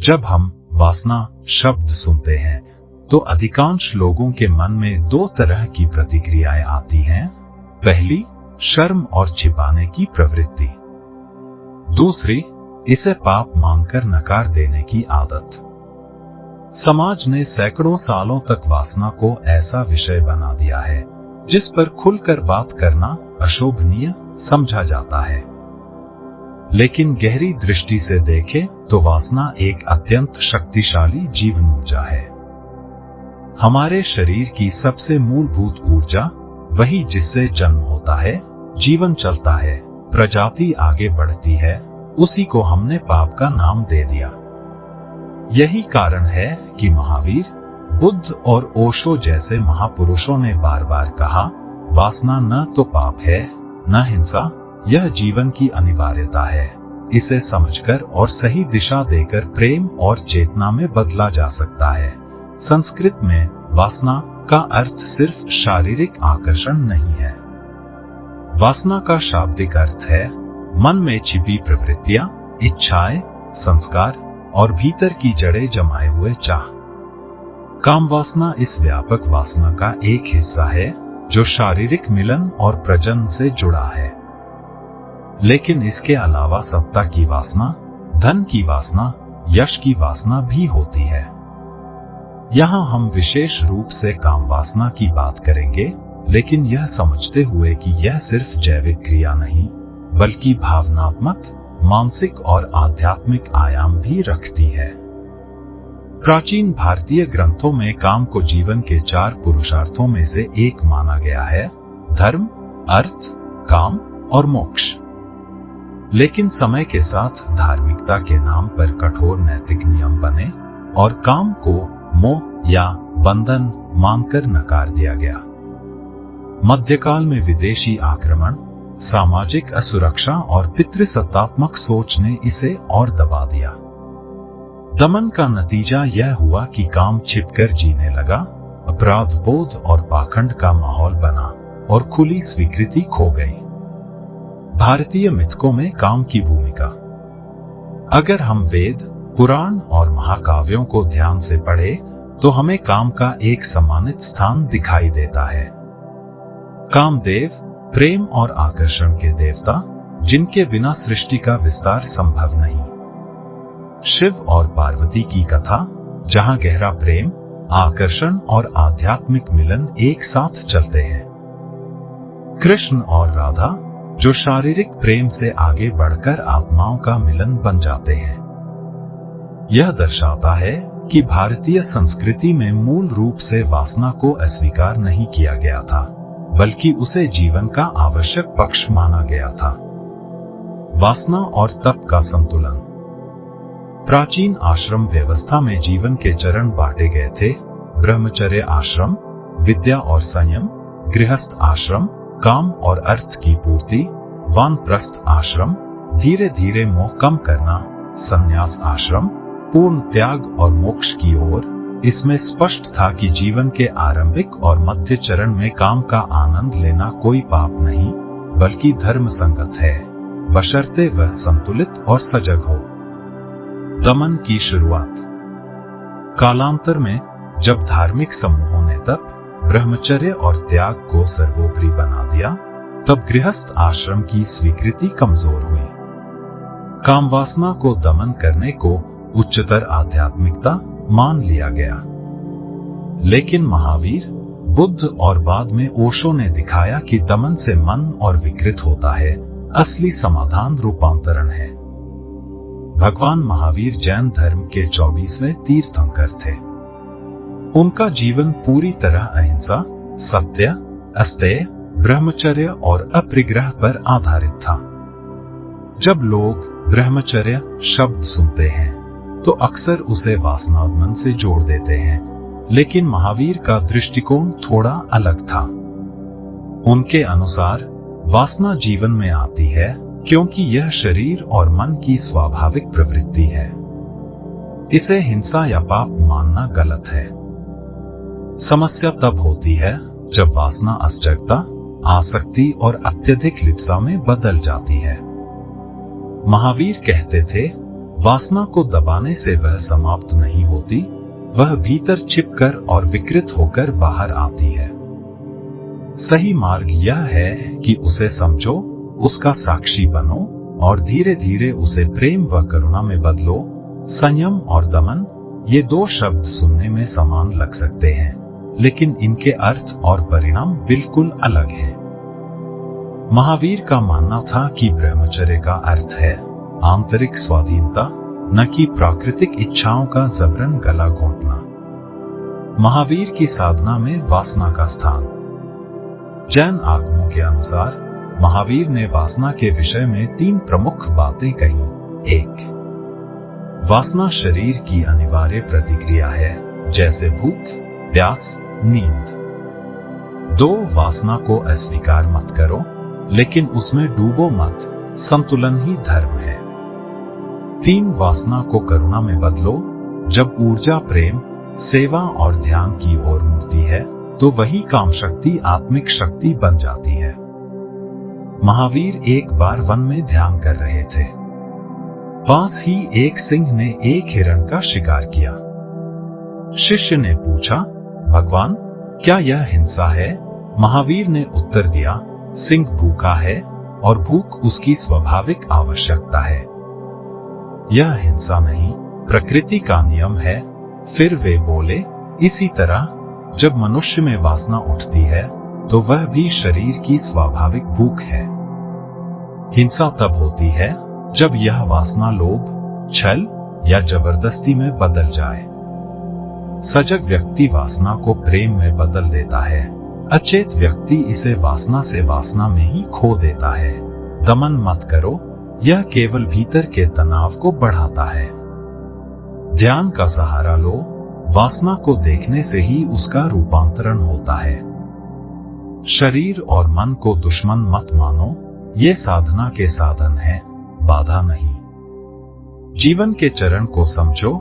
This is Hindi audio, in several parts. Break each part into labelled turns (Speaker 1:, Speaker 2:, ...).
Speaker 1: जब हम वासना शब्द सुनते हैं तो अधिकांश लोगों के मन में दो तरह की प्रतिक्रियाएं आती हैं। पहली, शर्म और छिपाने की प्रवृत्ति। दूसरी, इसे पाप मानकर नकार देने की आदत। समाज ने सैकड़ों सालों तक वासना को ऐसा विषय बना दिया है जिस पर खुलकर बात करना अशोभनीय समझा जाता है। लेकिन गहरी दृष्टि से देखें तो वासना एक अत्यंत शक्तिशाली जीवन ऊर्जा है। हमारे शरीर की सबसे मूलभूत ऊर्जा, वही जिससे जन्म होता है, जीवन चलता है, प्रजाति आगे बढ़ती है, उसी को हमने पाप का नाम दे दिया। यही कारण है कि महावीर, बुद्ध और ओशो जैसे महापुरुषों ने बार बार कहा, वासना न तो पाप है न हिंसा, यह जीवन की अनिवार्यता है। इसे समझकर और सही दिशा देकर प्रेम और चेतना में बदला जा सकता है। संस्कृत में वासना का अर्थ सिर्फ शारीरिक आकर्षण नहीं है। वासना का शाब्दिक अर्थ है मन में छिपी प्रवृत्तियां, इच्छाएं, संस्कार और भीतर की जड़ें जमाए हुए चाह। काम वासना इस व्यापक वासना का एक हिस्सा है जो शारीरिक मिलन और प्रजनन से जुड़ा है। लेकिन इसके अलावा सत्ता की वासना, धन की वासना, यश की वासना भी होती है। यहां हम विशेष रूप से काम वासना की बात करेंगे, लेकिन यह समझते हुए कि यह सिर्फ जैविक क्रिया नहीं बल्कि भावनात्मक, मानसिक और आध्यात्मिक आयाम भी रखती है। प्राचीन भारतीय ग्रंथों में काम को जीवन के 4 पुरुषार्थों में से एक माना गया है: धर्म, अर्थ, काम और मोक्ष। लेकिन समय के साथ धार्मिकता के नाम पर कठोर नैतिक नियम बने और काम को मोह या बंधन मानकर नकार दिया गया। मध्यकाल में विदेशी आक्रमण, सामाजिक असुरक्षा और पितृसत्तात्मक सोच ने इसे और दबा दिया। दमन का नतीजा यह हुआ कि काम छिपकर जीने लगा, अपराध बोध और पाखंड का माहौल बना और खुली स्वीकृति खो गई। भारतीय मिथकों में काम की भूमिका। अगर हम वेद, पुराण और महाकाव्यों को ध्यान से पढ़ें तो हमें काम का एक सम्मानित स्थान दिखाई देता है। कामदेव, प्रेम और आकर्षण के देवता, जिनके बिना सृष्टि का विस्तार संभव नहीं। शिव और पार्वती की कथा, जहां गहरा प्रेम, आकर्षण और आध्यात्मिक मिलन एक साथ चलते हैं। कृष्ण और राधा, जो शारीरिक प्रेम से आगे बढ़कर आत्माओं का मिलन बन जाते हैं। यह दर्शाता है कि भारतीय संस्कृति में मूल रूप से वासना को अस्वीकार नहीं किया गया था, बल्कि उसे जीवन का आवश्यक पक्ष माना गया था। वासना और तप का संतुलन। प्राचीन आश्रम व्यवस्था में जीवन के चरण बांटे गए थे: ब्रह्मचर्य आश्रम, विद्या और संयम; गृहस्थ आश्रम, काम और अर्थ की पूर्ति; वानप्रस्थ आश्रम, धीरे धीरे मोह कम करना; संन्यास आश्रम, पूर्ण त्याग और मोक्ष की ओर। इसमें स्पष्ट था कि जीवन के आरंभिक और मध्य चरण में काम का आनंद लेना कोई पाप नहीं, बल्कि धर्म संगत है, बशर्ते वह संतुलित और सजग हो। दमन की शुरुआत। कालांतर में जब धार्मिक समूहों ने तप, ब्रह्मचर्य और त्याग को सर्वोपरि बना दिया, तब गृहस्थ आश्रम की स्वीकृति कमजोर हुई। काम वासना को दमन करने को उच्चतर आध्यात्मिकता मान लिया गया। लेकिन महावीर, बुद्ध और बाद में ओशो ने दिखाया कि दमन से मन और विकृत होता है, असली समाधान रूपांतरण है। भगवान महावीर जैन धर्म के 24वें तीर्थंकर थे। उनका जीवन पूरी तरह अहिंसा, सत्य, अस्तेय, ब्रह्मचर्य और अपरिग्रह पर आधारित था। जब लोग ब्रह्मचर्य शब्द सुनते हैं तो अक्सर उसे वासनादमन से जोड़ देते हैं, लेकिन महावीर का दृष्टिकोण थोड़ा अलग था। उनके अनुसार वासना जीवन में आती है क्योंकि यह शरीर और मन की स्वाभाविक प्रवृत्ति है। इसे हिंसा या पाप मानना गलत है। समस्या तब होती है जब वासना अस्जगता, आसक्ति और अत्यधिक लिप्सा में बदल जाती है। महावीर कहते थे, वासना को दबाने से वह समाप्त नहीं होती, वह भीतर छिपकर और विकृत होकर बाहर आती है। सही मार्ग यह है कि उसे समझो, उसका साक्षी बनो और धीरे धीरे उसे प्रेम व करुणा में बदलो। संयम और दमन, ये दो शब्द सुनने में समान लग सकते हैं, लेकिन इनके अर्थ और परिणाम बिल्कुल अलग हैं। महावीर का मानना था कि ब्रह्मचर्य का अर्थ है आंतरिक स्वाधीनता, न कि प्राकृतिक इच्छाओं का जबरन गला घोंटना। महावीर की साधना में वासना का स्थान। जैन आगमों के अनुसार महावीर ने वासना के विषय में 3 प्रमुख बातें कही। 1. वासना शरीर की अनिवार्य प्रतिक्रिया है, जैसे भूख, प्यास, नींद। 2. वासना को अस्वीकार मत करो, लेकिन उसमें डूबो मत, संतुलन ही धर्म है। 3. वासना को करुणा में बदलो। जब ऊर्जा प्रेम, सेवा और ध्यान की ओर मुड़ती है, तो वही काम शक्ति आत्मिक शक्ति बन जाती है। महावीर एक बार वन में ध्यान कर रहे थे। पास ही एक सिंह ने एक हिरण का शिकार किया। शिष्य ने पूछा, भगवान, क्या यह हिंसा है? महावीर ने उत्तर दिया, सिंह भूखा है और भूख उसकी स्वाभाविक आवश्यकता है। यह हिंसा नहीं, प्रकृति का नियम है। फिर वे बोले, इसी तरह जब मनुष्य में वासना उठती है, तो वह भी शरीर की स्वाभाविक भूख है। हिंसा तब होती है जब यह वासना लोभ, छल या जबरदस्ती में बदल जाए। सजग व्यक्ति वासना को प्रेम में बदल देता है, अचेत व्यक्ति इसे वासना से वासना में ही खो देता है। दमन मत करो, यह केवल भीतर के तनाव को बढ़ाता है। ध्यान का सहारा लो, वासना को देखने से ही उसका रूपांतरण होता है। शरीर और मन को दुश्मन मत मानो, ये साधना के साधन है, बाधा नहीं। जीवन के चरण को समझो।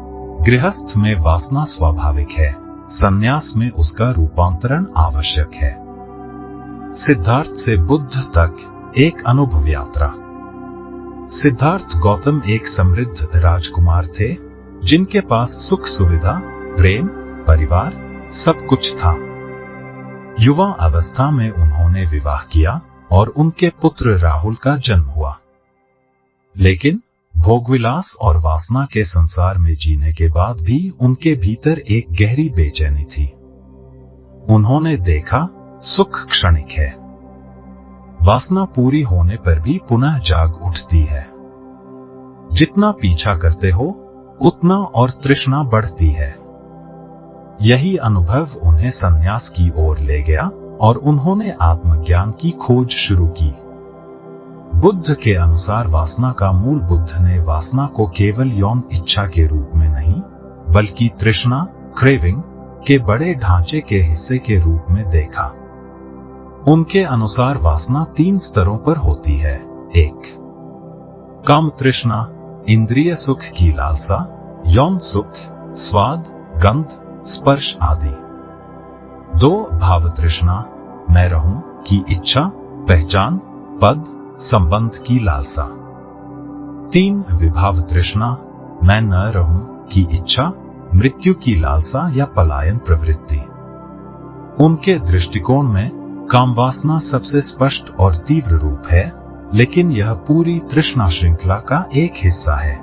Speaker 1: गृहस्थ में वासना स्वाभाविक है, संन्यास में उसका रूपांतरण आवश्यक है। सिद्धार्थ से बुद्ध तक एक अनुभव यात्रा। सिद्धार्थ गौतम एक समृद्ध राजकुमार थे, जिनके पास सुख सुविधा, प्रेम, परिवार सब कुछ था। युवा अवस्था में उन्होंने विवाह किया और उनके पुत्र राहुल का जन्म हुआ। लेकिन भोगविलास और वासना के संसार में जीने के बाद भी उनके भीतर एक गहरी बेचैनी थी। उन्होंने देखा, सुख क्षणिक है, वासना पूरी होने पर भी पुनः जाग उठती है। जितना पीछा करते हो, उतना और तृष्णा बढ़ती है। यही अनुभव उन्हें संन्यास की ओर ले गया और उन्होंने आत्मज्ञान की खोज शुरू की। बुद्ध के अनुसार वासना का मूल, बुद्ध ने वासना को केवल यौन इच्छा के रूप में नहीं, बल्कि तृष्णा, क्रेविंग के बड़े ढांचे के हिस्से के रूप में देखा। उनके अनुसार वासना 3 स्तरों पर होती है। 1. काम तृष्णा, इंद्रिय सुख की लालसा, यौन सुख, स्वाद, गंध, स्पर्श आदि। 2. भाव तृष्णा, मैं रहूं की इच्छा, पहचान, पद, संबंध की लालसा। 3. विभाव तृष्णा, मैं न रहूं की इच्छा, मृत्यु की लालसा या पलायन प्रवृत्ति। उनके दृष्टिकोण में कामवासना सबसे स्पष्ट और तीव्र रूप है, लेकिन यह पूरी तृष्णा श्रृंखला का एक हिस्सा है।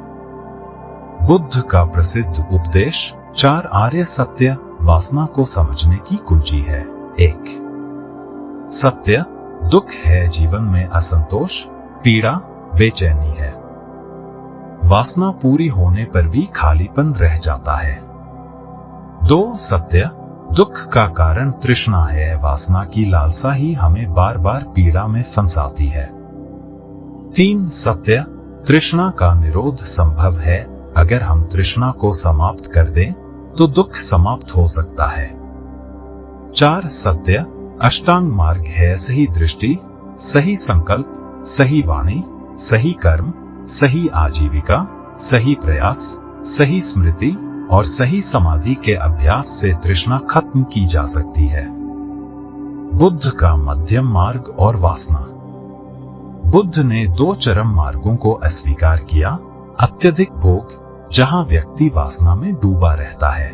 Speaker 1: बुद्ध का प्रसिद्ध उपदेश 4 आर्य सत्य वासना को समझने की कुंजी है। 1. सत्य, दुख है, जीवन में असंतोष, पीड़ा, बेचैनी है। वासना पूरी होने पर भी खालीपन रह जाता है। 2. सत्य, दुख का कारण तृष्णा है, वासना की लालसा ही हमें बार बार पीड़ा में फंसाती है। 3. सत्य, तृष्णा का निरोध संभव है, अगर हम तृष्णा को समाप्त कर दें तो दुख समाप्त हो सकता है। 4. सत्य, अष्टांग मार्ग है, सही दृष्टि, सही संकल्प, सही वाणी, सही कर्म, सही आजीविका, सही प्रयास, सही स्मृति और सही समाधि के अभ्यास से तृष्णा खत्म की जा सकती है। बुद्ध का मध्यम मार्ग और वासना। बुद्ध ने 2 चरम मार्गों को अस्वीकार किया, अत्यधिक भोग, जहां व्यक्ति वासना में डूबा रहता है।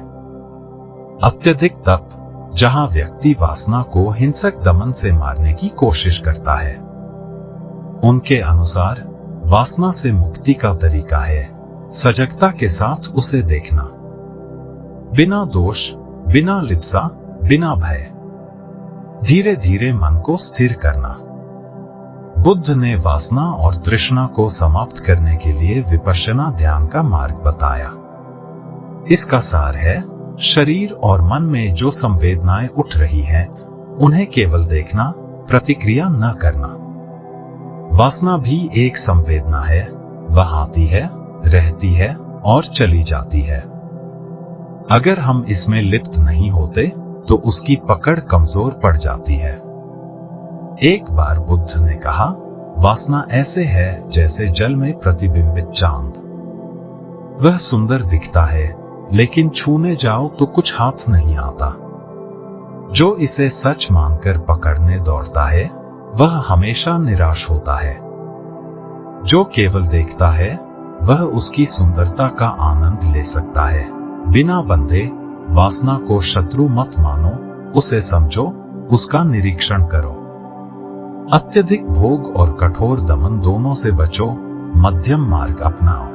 Speaker 1: अत्यधिक तप, जहां व्यक्ति वासना को हिंसक दमन से मारने की कोशिश करता है। उनके अनुसार वासना से मुक्ति का तरीका है सजगता के साथ उसे देखना, बिना दोष, बिना लिप्सा, बिना भय। धीरे धीरे मन को स्थिर करना। बुद्ध ने वासना और तृष्णा को समाप्त करने के लिए विपश्यना ध्यान का मार्ग बताया। इसका सार है, शरीर और मन में जो संवेदनाएं उठ रही हैं, उन्हें केवल देखना, प्रतिक्रिया न करना। वासना भी एक संवेदना है, वह आती है, रहती है और चली जाती है। अगर हम इसमें लिप्त नहीं होते तो उसकी पकड़ कमजोर पड़ जाती है। एक बार बुद्ध ने कहा, वासना ऐसे है जैसे जल में प्रतिबिंबित चांद। वह सुंदर दिखता है, लेकिन छूने जाओ तो कुछ हाथ नहीं आता। जो इसे सच मानकर पकड़ने दौड़ता है, वह हमेशा निराश होता है। जो केवल देखता है, वह उसकी सुंदरता का आनंद ले सकता है, बिना बंधे। वासना को शत्रु मत मानो, उसे समझो, उसका निरीक्षण करो। अत्यधिक भोग और कठोर दमन दोनों से बचो, मध्यम मार्ग अपनाओ।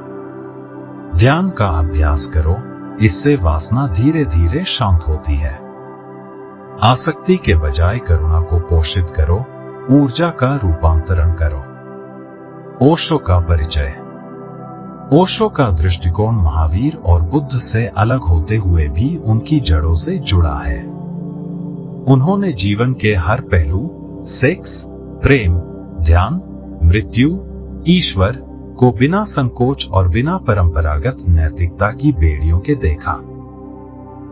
Speaker 1: ध्यान का अभ्यास करो, इससे वासना धीरे धीरे शांत होती है। आसक्ति के बजाय करुणा को पोषित करो, ऊर्जा का रूपांतरण करो। ओशो का परिचय। ओशो का दृष्टिकोण महावीर और बुद्ध से अलग होते हुए भी उनकी जड़ों से जुड़ा है। उन्होंने जीवन के हर पहलू, सेक्स, प्रेम, ध्यान, मृत्यु, ईश्वर को बिना संकोच और बिना परंपरागत नैतिकता की बेड़ियों के देखा।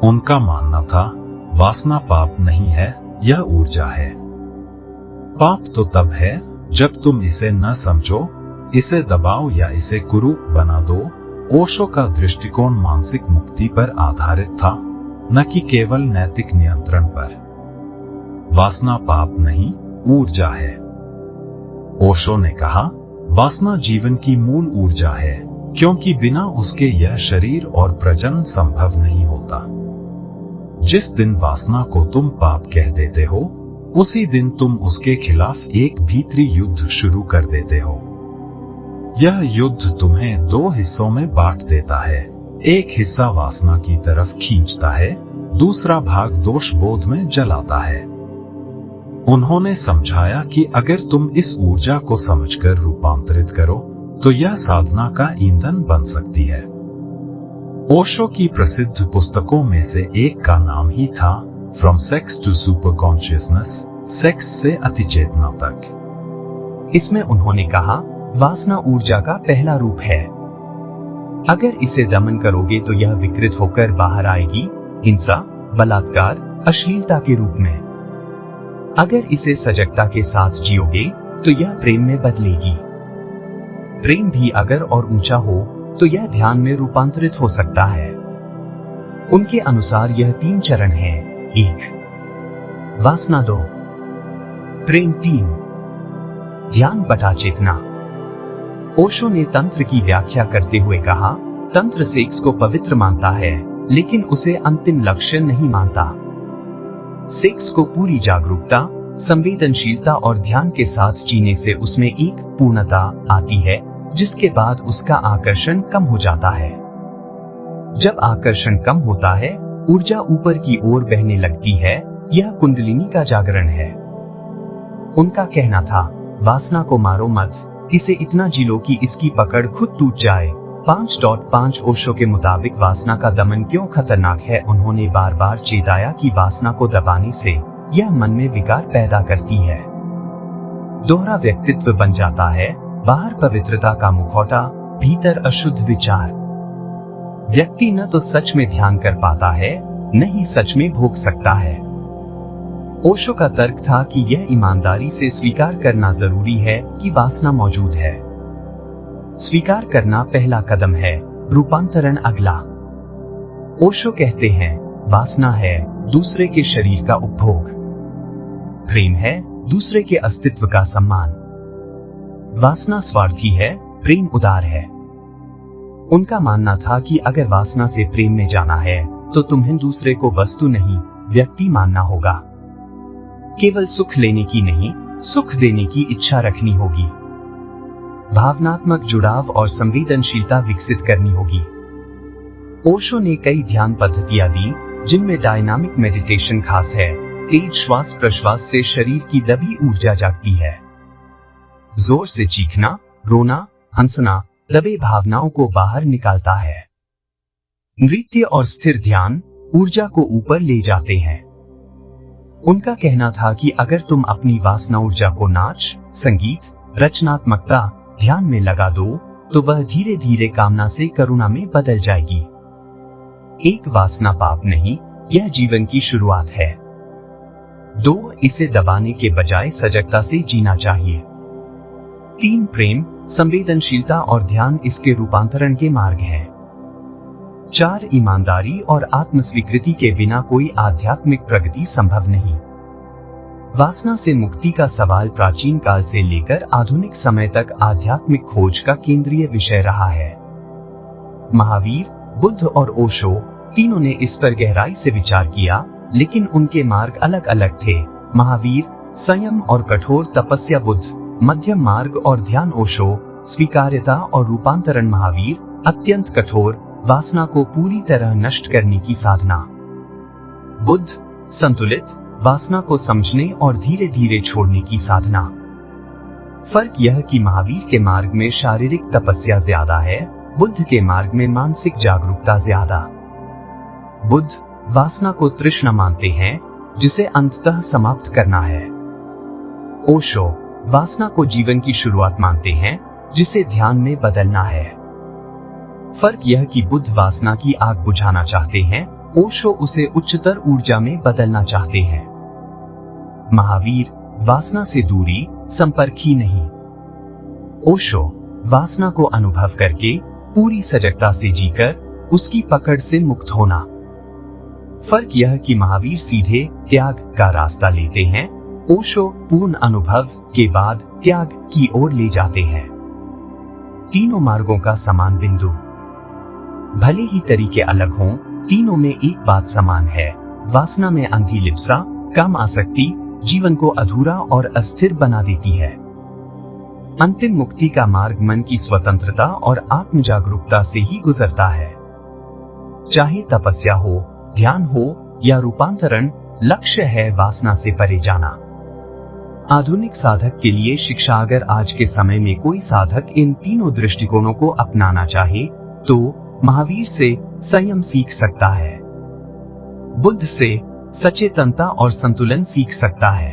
Speaker 1: उनका मानना था, वासना पाप नहीं है, यह ऊर्जा है। पाप तो तब है जब तुम इसे न समझो, इसे दबाओ या इसे कुरूप बना दो। ओशो का दृष्टिकोण मानसिक मुक्ति पर आधारित था, न कि केवल नैतिक नियंत्रण पर। वासना पाप नहीं, ऊर्जा है। ओशो ने कहा, वासना जीवन की मूल ऊर्जा है, क्योंकि बिना उसके यह शरीर और प्रजनन संभव नहीं होता। जिस दिन वासना को तुम पाप कह देते हो, उसी दिन तुम उसके खिलाफ एक भीतरी युद्ध शुरू कर देते हो। यह युद्ध तुम्हें दो हिस्सों में बांट देता है। एक हिस्सा वासना की तरफ खींचता है, दूसरा भाग दोष बोध में जलाता है। उन्होंने समझाया कि अगर तुम इस ऊर्जा को समझकर रूपांतरित करो, तो यह साधना का ईंधन बन सकती है। ओशो की प्रसिद्ध पुस्तकों में से एक का नाम ही था from sex to super consciousness, sex से अतिचेतना तक। इसमें उन्होंने कहा, वासना ऊर्जा का पहला रूप है। अगर इसे दमन करोगे तो यह विकृत होकर बाहर आएगी, हिंसा, बलात्कार, अश्लीलता के रूप में। अगर इसे सजगता के साथ जियोगे तो यह प्रेम में बदलेगी। प्रेम भी अगर और ऊंचा हो तो यह ध्यान में रूपांतरित हो सकता है। उनके अनुसार यह 3 चरण हैं। 1, वासना 2, प्रेम 3, ध्यान बटा चेतना। ओशो ने तंत्र की व्याख्या करते हुए कहा, तंत्र सेक्स को पवित्र मानता है, लेकिन उसे अंतिम लक्ष्य नहीं मानता। सेक्स को पूरी जागरूकता, संवेदनशीलता और ध्यान के साथ जीने से उसमें एक पूर्णता आती है, जिसके बाद उसका आकर्षण कम हो जाता है। जब आकर्षण कम होता है, ऊर्जा ऊपर की ओर बहने लगती है। यह कुंडलिनी का जागरण है। उनका कहना था, वासना को मारो मत, इसे इतना जी लो कि इसकी पकड़ खुद टूट जाए। 5.5 ओशो के मुताबिक वासना का दमन क्यों खतरनाक है। उन्होंने बार बार चेताया कि वासना को दबाने से यह मन में विकार पैदा करती है। दोहरा व्यक्तित्व बन जाता है, बाहर पवित्रता का मुखौटा, भीतर अशुद्ध विचार। व्यक्ति न तो सच में ध्यान कर पाता है, न ही सच में भोग सकता है। ओशो का तर्क था कि यह ईमानदारी से स्वीकार करना जरूरी है कि वासना मौजूद है। स्वीकार करना पहला कदम है, रूपांतरण अगला। ओशो कहते हैं, वासना है दूसरे के शरीर का उपभोग, प्रेम है दूसरे के अस्तित्व का सम्मान। वासना स्वार्थी है, प्रेम उदार है।
Speaker 2: उनका मानना था कि अगर वासना से प्रेम में जाना है तो तुम्हें दूसरे को वस्तु नहीं, व्यक्ति मानना होगा। केवल सुख लेने की नहीं, सुख देने की इच्छा रखनी होगी। भावनात्मक जुड़ाव और संवेदनशीलता विकसित करनी होगी। ओशो ने कई ध्यान पद्धतियां दी, जिनमें डायनामिक मेडिटेशन खास है। तेज श्वास प्रश्वास से शरीर की दबी ऊर्जा जागती है। जोर से चीखना, रोना, हंसना दबे भावनाओं को बाहर निकालता है। नृत्य और स्थिर ध्यान ऊर्जा को ऊपर ले जाते हैं। उनका कहना था कि अगर तुम अपनी वासना ऊर्जा को नाच, संगीत, रचनात्मकता, ध्यान में लगा दो तो वह धीरे धीरे कामना से करुणा में बदल जाएगी। एक वासना पाप नहीं, यह जीवन की शुरुआत है। 2, इसे दबाने के बजाय सजगता से जीना चाहिए। 3, प्रेम, संवेदनशीलता और ध्यान इसके रूपांतरण के मार्ग हैं। 4, ईमानदारी और आत्मस्वीकृति के बिना कोई आध्यात्मिक प्रगति संभव नहीं। वासना से मुक्ति का सवाल प्राचीन काल से लेकर आधुनिक समय तक आध्यात्मिक खोज का केंद्रीय विषय रहा है। महावीर, बुद्ध और ओशो तीनों ने इस पर गहराई से विचार किया, लेकिन उनके मार्ग अलग अलग थे। महावीर संयम और कठोर तपस्या, बुद्ध मध्यम मार्ग और ध्यान, ओशो स्वीकार्यता और रूपांतरण। महावीर अत्यंत कठोर, वासना को पूरी तरह नष्ट करने की साधना। बुद्ध संतुलित, वासना को समझने और धीरे धीरे छोड़ने की साधना। फर्क यह कि महावीर के मार्ग में शारीरिक तपस्या ज्यादा है, बुद्ध के मार्ग में मानसिक जागरूकता ज्यादा। बुद्ध वासना को तृष्णा मानते हैं, जिसे अंततः समाप्त करना है। ओशो वासना को जीवन की शुरुआत मानते हैं, जिसे ध्यान में बदलना है। फर्क यह कि बुद्ध वासना की आग बुझाना चाहते हैं, ओशो उसे उच्चतर ऊर्जा में बदलना चाहते हैं। महावीर वासना से दूरी, संपर्क ही नहीं। ओशो वासना को अनुभव करके पूरी सजगता से जीकर उसकी पकड़ से मुक्त होना। फर्क यह कि महावीर सीधे त्याग का रास्ता लेते हैं, ओशो पूर्ण अनुभव के बाद त्याग की ओर ले जाते हैं। तीनों मार्गों का समान बिंदु। भले ही तरीके अलग हों, तीनों में एक बात समान है। वासना में अंधी लिप्सा, काम आसक्ति जीवन को अधूरा और अस्थिर बना देती है। अंतिम मुक्ति का मार्ग मन की स्वतंत्रता और आत्म जागरूकता से ही गुजरता है। चाहे तपस्या हो, ध्यान हो या रूपांतरण, लक्ष्य है वासना से परे जाना। आधुनिक साधक के लिए शिक्षा, अगर आज के समय में कोई साधक इन तीनों दृष्टिकोणों को अपनाना चाहे तो महावीर से संयम सीख सकता है, बुद्ध से सचेतनता और संतुलन सीख सकता है,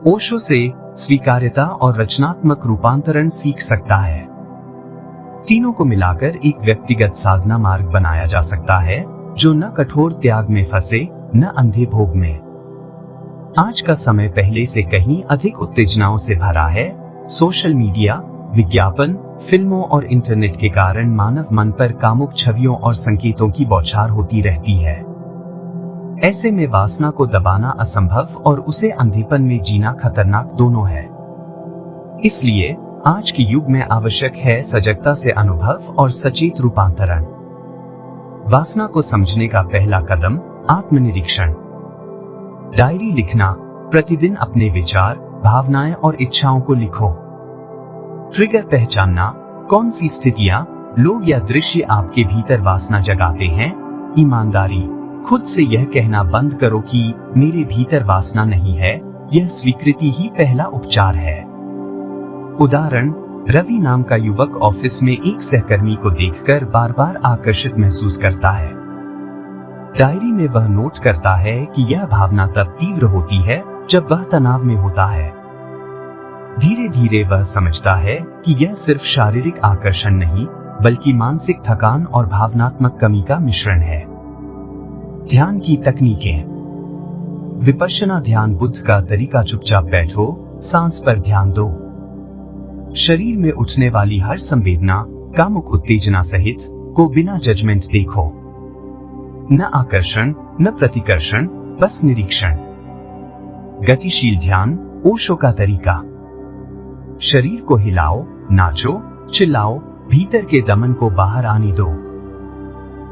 Speaker 2: ओशो से स्वीकार्यता और रचनात्मक रूपांतरण सीख सकता है। तीनों को मिलाकर एक व्यक्तिगत साधना मार्ग बनाया जा सकता है, जो न कठोर त्याग में फंसे, न अंधे भोग में। आज का समय पहले से कहीं अधिक उत्तेजनाओं से भरा है। सोशल मीडिया, विज्ञापन, फिल्मों और इंटरनेट के कारण मानव मन पर कामुक छवियों और संकेतों की बौछार होती रहती है। ऐसे में वासना को दबाना असंभव और उसे अंधेपन में जीना खतरनाक दोनों है। इसलिए आज के युग में आवश्यक है सजगता से अनुभव और सचेत रूपांतरण। वासना को समझने का पहला कदम आत्मनिरीक्षण। डायरी लिखना, प्रतिदिन अपने विचार, भावनाएं और इच्छाओं को लिखो। ट्रिगर पहचानना, कौन सी स्थितियां, लोग या दृश्य आपके भीतर वासना जगाते हैं। ईमानदारी, खुद से यह कहना बंद करो कि मेरे भीतर वासना नहीं है, यह स्वीकृति ही पहला उपचार है। उदाहरण, रवि नाम का युवक ऑफिस में एक सहकर्मी को देखकर बार बार आकर्षित महसूस करता है। डायरी में वह नोट करता है कि यह भावना तब तीव्र होती है जब वह तनाव में होता है। धीरे धीरे वह समझता है कि यह सिर्फ शारीरिक आकर्षण नहीं, बल्कि मानसिक थकान और भावनात्मक कमी का मिश्रण है। ध्यान की तकनीकें। विपश्यना ध्यान, बुद्ध का तरीका, चुपचाप बैठो, सांस पर ध्यान दो। शरीर में उठने वाली हर संवेदना, कामुक उत्तेजना सहित, को बिना जजमेंट देखो। न आकर्षण, न प्रतिकर्षण, बस निरीक्षण। गतिशील ध्यान, ओशो का तरीका। शरीर को हिलाओ, नाचो, चिल्लाओ, भीतर के दमन को बाहर आने दो।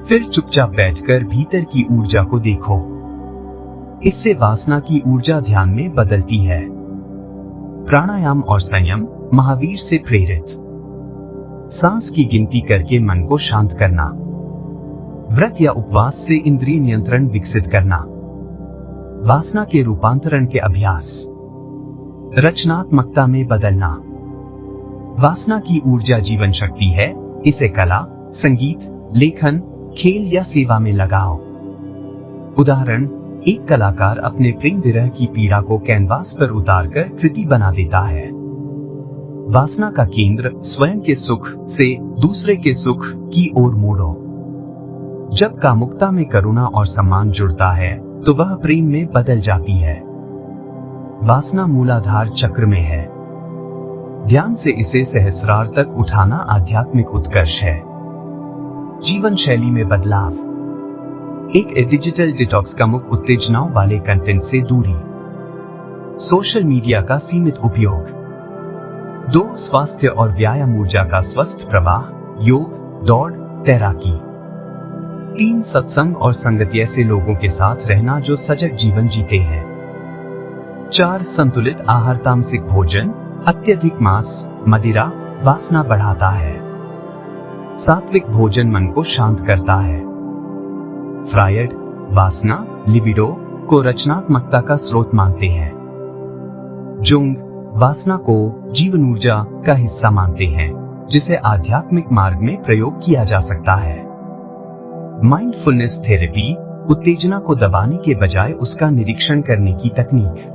Speaker 2: फिर चुपचाप बैठकर भीतर की ऊर्जा को देखो। इससे वासना की ऊर्जा ध्यान में बदलती है। प्राणायाम और संयम महावीर से प्रेरित। सांस की गिनती करके मन को शांत करना। व्रत या उपवास से इंद्रिय नियंत्रण विकसित करना। वासना के रूपांतरण के अभ्यास। रचनात्मकता में बदलना। वासना की ऊर्जा जीवन शक्ति है, इसे कला, संगीत, लेखन, खेल या सेवा में लगाओ। उदाहरण, एक कलाकार अपने प्रेम विरह की पीड़ा को कैनवास पर उतारकर कृति बना देता है। वासना का केंद्र स्वयं के सुख से दूसरे के सुख की ओर मोड़ो। जब कामुकता में करुणा और सम्मान जुड़ता है तो वह प्रेम में बदल जाती है। वासना मूलाधार चक्र में है। ध्यान से इसे सहस्रार तक उठाना आध्यात्मिक उत्कर्ष है। जीवन शैली में बदलाव। एक डिजिटल डिटॉक्स का मुख्य उत्तेजनाओं वाले कंटेंट से दूरी। सोशल मीडिया का सीमित उपयोग। 2 स्वास्थ्य और व्यायाम ऊर्जा का स्वस्थ प्रवाह, योग, दौड़, तैराकी। 3 सत्संग और संगति ऐसे लोगों के साथ रहना जो सजग जीवन जीते हैं। 4 संतुलित आहार। तामसिक भोजन, अत्यधिक मांस, मदिरा वासना बढ़ाता है। सात्विक भोजन मन को शांत करता है। फ्रायड वासना, लिबिडो को रचनात्मकता का स्रोत मानते हैं। जुंग वासना को जीवन ऊर्जा का हिस्सा मानते हैं, जिसे आध्यात्मिक मार्ग में प्रयोग किया जा सकता है। माइंडफुलनेस थेरेपी उत्तेजना को दबाने के बजाय उसका निरीक्षण करने की तकनीक।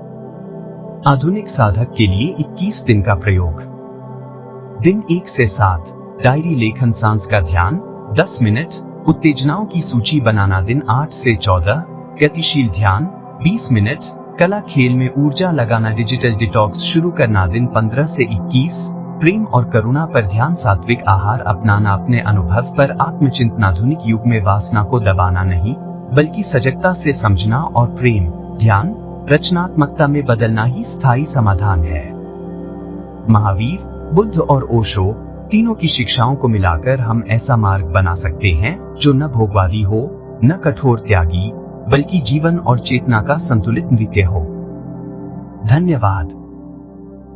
Speaker 2: आधुनिक साधक के लिए 21 दिन का प्रयोग। दिन 1 से 7 डायरी लेखन। सांस का ध्यान 10 मिनट। उत्तेजनाओं की सूची बनाना दिन 8 से 14। गतिशील ध्यान 20 मिनट। कला खेल में ऊर्जा लगाना। डिजिटल डिटॉक्स शुरू करना दिन 15 से 21। प्रेम और करुणा पर ध्यान। सात्विक आहार अपनाना। अपने अनुभव पर आत्मचिंतन। आधुनिक युग में वासना को दबाना नहीं, बल्कि सजगता से समझना और प्रेम, ध्यान, रचनात्मकता में बदलना ही स्थायी समाधान है। महावीर, बुद्ध और ओशो तीनों की शिक्षाओं को मिलाकर हम ऐसा मार्ग बना सकते हैं जो न भोगवादी हो, न कठोर त्यागी, बल्कि जीवन और चेतना का संतुलित नृत्य हो। धन्यवाद।